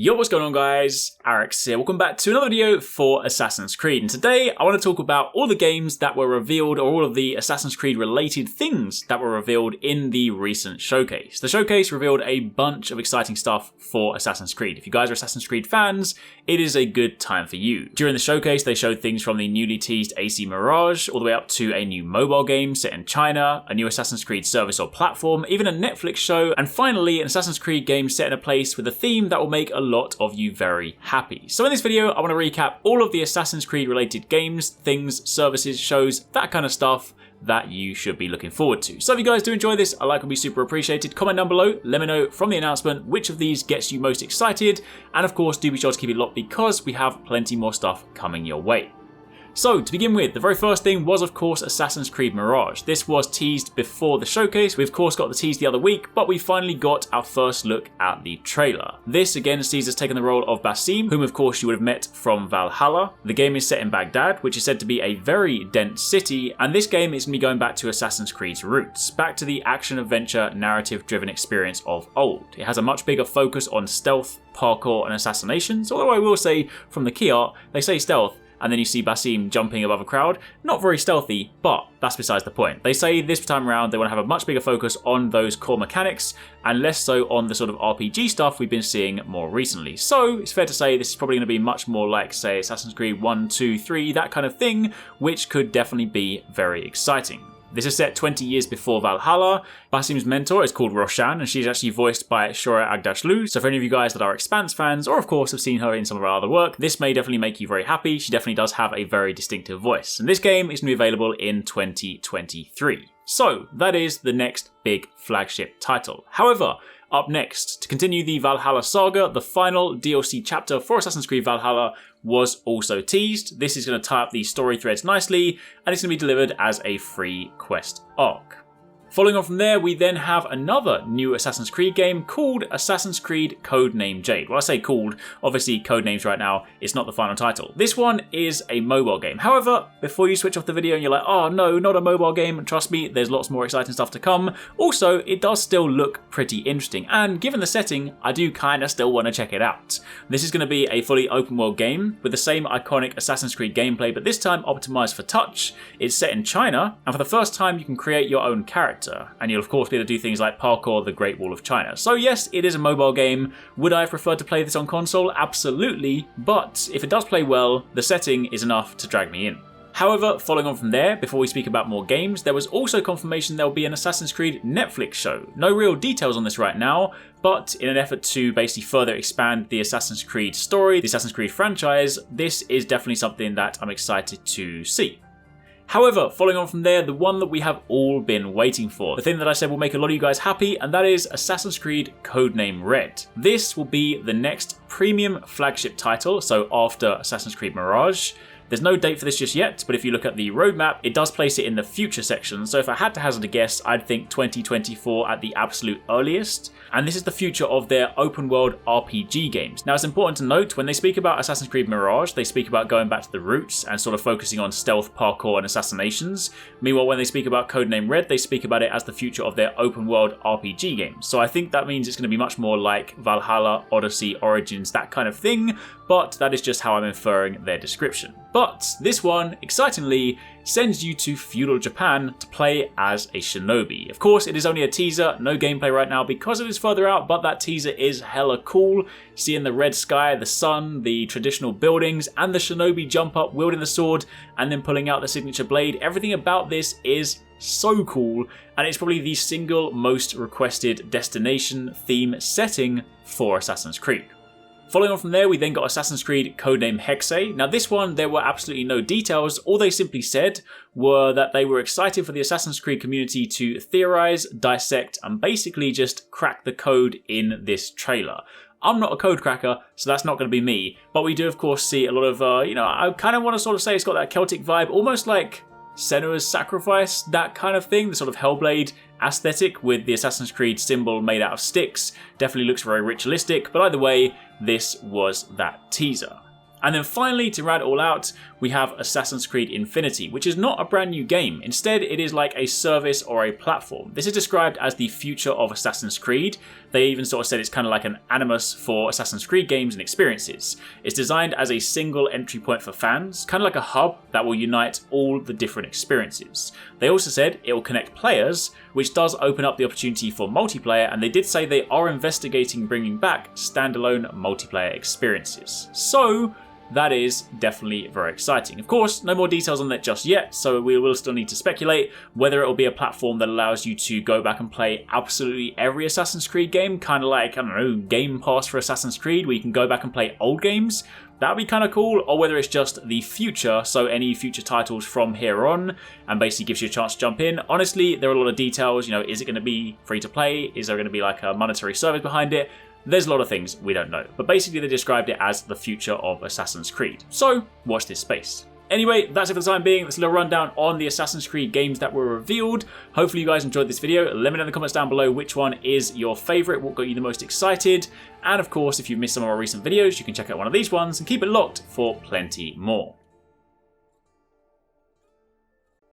Yo, what's going on guys? HyperX here. Welcome back to another video for Assassin's Creed. And today I want to talk about all the games that were revealed, or all of the Assassin's Creed related things that were revealed in the recent showcase. The showcase revealed a bunch of exciting stuff for Assassin's Creed. If you guys are Assassin's Creed fans, it is a good time for you. During the showcase, they showed things from the newly teased AC Mirage, all the way up to a new mobile game set in China, a new Assassin's Creed service or platform, even a Netflix show, and finally an Assassin's Creed game set in a place with a theme that will make a lot of you very happy. So in this video, I want to recap all of the Assassin's Creed related games, things, services, shows, that kind of stuff that you should be looking forward to. So if you guys do enjoy this, a like would be super appreciated. Comment down below, let me know from the announcement which of these gets you most excited, and of course do be sure to keep it locked because we have plenty more stuff coming your way. So, to begin with, the very first thing was of course Assassin's Creed Mirage. This was teased before the showcase. We of course got the tease the other week, but we finally got our first look at the trailer. This again sees us taking the role of Basim, whom of course you would have met from Valhalla. The game is set in Baghdad, which is said to be a very dense city, and this game is going to be going back to Assassin's Creed's roots, back to the action-adventure, narrative-driven experience of old. It has a much bigger focus on stealth, parkour, and assassinations, although I will say, from the key art, they say stealth, and then you see Basim jumping above a crowd. Not very stealthy, but that's besides the point. They say this time around they want to have a much bigger focus on those core mechanics and less so on the sort of RPG stuff we've been seeing more recently. So it's fair to say this is probably going to be much more like, say, Assassin's Creed 1, 2, 3, that kind of thing, which could definitely be very exciting. This is set 20 years before Valhalla. Basim's mentor is called Roshan, and she's actually voiced by Shohreh Aghdashloo. So for any of you guys that are Expanse fans, or of course have seen her in some of her other work, this may definitely make you very happy. She definitely does have a very distinctive voice. And this game is going to be available in 2023. So that is the next big flagship title. However, up next, to continue the Valhalla saga, the final DLC chapter for Assassin's Creed Valhalla was also teased. This is going to tie up these story threads nicely, and it's going to be delivered as a free quest arc. Following on from there, we then have another new Assassin's Creed game called Assassin's Creed Codename Jade. Well, I say called, obviously Codenames right now, it's not the final title. This one is a mobile game. However, before you switch off the video and you're like, oh no, not a mobile game, trust me, there's lots more exciting stuff to come. Also, it does still look pretty interesting, and given the setting, I do kind of still want to check it out. This is going to be a fully open world game with the same iconic Assassin's Creed gameplay, but this time optimized for touch. It's set in China, and for the first time you can create your own character. And you'll of course be able to do things like parkour the Great Wall of China. So yes, it is a mobile game. Would I have preferred to play this on console? Absolutely. But if it does play well, the setting is enough to drag me in. However, following on from there, before we speak about more games, there was also confirmation there will be an Assassin's Creed Netflix show. No real details on this right now, but in an effort to basically further expand the Assassin's Creed story, the Assassin's Creed franchise, this is definitely something that I'm excited to see. However, following on from there, the one that we have all been waiting for, the thing that I said will make a lot of you guys happy, and that is Assassin's Creed Codename Red. This will be the next premium flagship title, so after Assassin's Creed Mirage. There's no date for this just yet, but if you look at the roadmap, it does place it in the future section, so if I had to hazard a guess, I'd think 2024 at the absolute earliest. And this is the future of their open world RPG games. Now it's important to note, when they speak about Assassin's Creed Mirage, they speak about going back to the roots and sort of focusing on stealth, parkour and assassinations. Meanwhile, when they speak about Codename Red, they speak about it as the future of their open world RPG games. So I think that means it's going to be much more like Valhalla, Odyssey, Origins, that kind of thing, but that is just how I'm inferring their description. But this one, excitingly, sends you to feudal Japan to play as a shinobi. Of course, it is only a teaser, no gameplay right now because it is further out, but that teaser is hella cool. Seeing the red sky, the sun, the traditional buildings, and the shinobi jump up wielding the sword and then pulling out the signature blade, everything about this is so cool, and it's probably the single most requested destination theme setting for Assassin's Creed. Following on from there, we then got Assassin's Creed Codename Hexe. Now this one, there were absolutely no details. All they simply said were that they were excited for the Assassin's Creed community to theorize, dissect, and basically just crack the code in this trailer. I'm not a code cracker, so that's not going to be me. But we do, of course, see a lot of, I kind of want to sort of say it's got that Celtic vibe, almost like Senua's Sacrifice, that kind of thing, the sort of Hellblade aesthetic with the Assassin's Creed symbol made out of sticks. Definitely looks very ritualistic, but either way, this was that teaser. And then finally, to round it all out, we have Assassin's Creed Infinity, which is not a brand new game. Instead, it is like a service or a platform. This is described as the future of Assassin's Creed. They even sort of said it's kind of like an animus for Assassin's Creed games and experiences. It's designed as a single entry point for fans, kind of like a hub that will unite all the different experiences. They also said it will connect players, which does open up the opportunity for multiplayer, and they did say they are investigating bringing back standalone multiplayer experiences. So that is definitely very exciting. Of course, no more details on that just yet, so we will still need to speculate whether it will be a platform that allows you to go back and play absolutely every Assassin's Creed game, kind of like, I don't know, Game Pass for Assassin's Creed, where you can go back and play old games. That would be kind of cool, or whether it's just the future, so any future titles from here on, and basically gives you a chance to jump in. Honestly, there are a lot of details, you know, is it going to be free to play? Is there going to be like a monetary service behind it? There's a lot of things we don't know, but basically they described it as the future of Assassin's Creed. So watch this space. Anyway, that's it for the time being. That's a little rundown on the Assassin's Creed games that were revealed. Hopefully you guys enjoyed this video. Let me know in the comments down below which one is your favourite, what got you the most excited. And of course, if you've missed some of our recent videos, you can check out one of these ones and keep it locked for plenty more.